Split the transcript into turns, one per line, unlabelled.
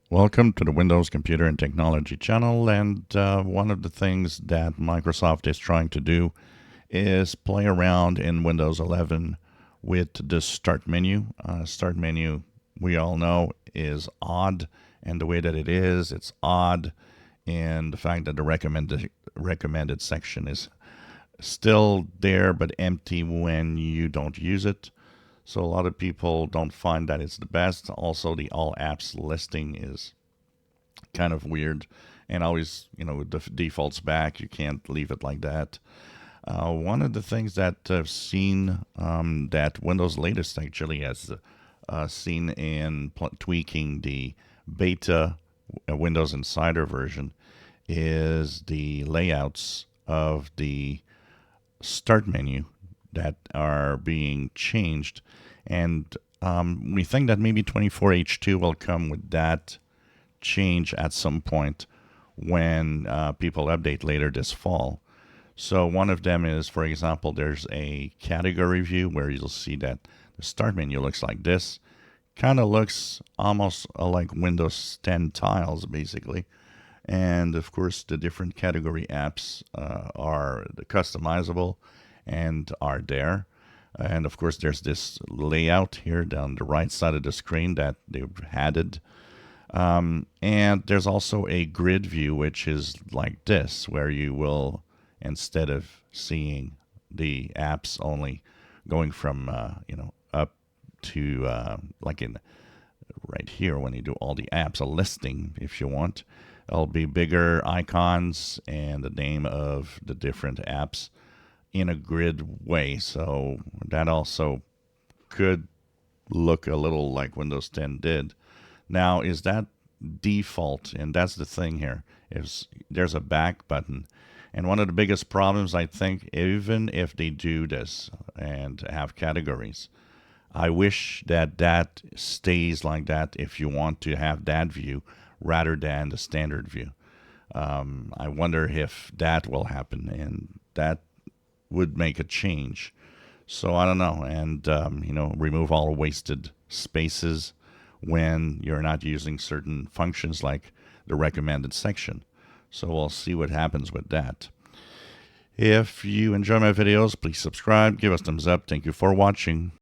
Welcome to the Windows Computer and Technology channel. And one of the things that Microsoft is trying to do is play around in Windows 11 with the Start menu. Start menu, we all know, is odd, and the way that it is, it's odd. And the fact that the recommended section is still there but empty when you don't use it. So a lot of people don't find that it's the best. Also, the all apps listing is kind of weird and always, the defaults back. You can't leave it like that. One of the things that I've seen that Windows latest actually has seen in tweaking the beta Windows Insider version is the layouts of the start menu that are being changed. And we think that maybe 24H2 will come with that change at some point when people update later this fall. So one of them is, for example, there's a category view where you'll see that the start menu looks like this. Kind of looks almost like Windows 10 tiles, basically. And of course, the different category apps are customizable and are there. And of course, there's this layout here down the right side of the screen that they've added. And there's also a grid view, which is like this, where you will, instead of seeing the apps only going from, up to like in right here, when you do all the apps, a listing, if you want, it'll be bigger icons and the name of the different apps in a grid way. So that also could look a little like Windows 10 did. Now, is that default? And that's the thing here, is there's a back button. And one of the biggest problems, I think, even if they do this and have categories, I wish that that stays like that if you want to have that view rather than the standard view. I wonder if that will happen, and that would make a change. So I don't know. And, remove all wasted spaces when you're not using certain functions like the recommended section. So we'll see what happens with that. If you enjoy my videos, please subscribe, give us thumbs up. Thank you for watching.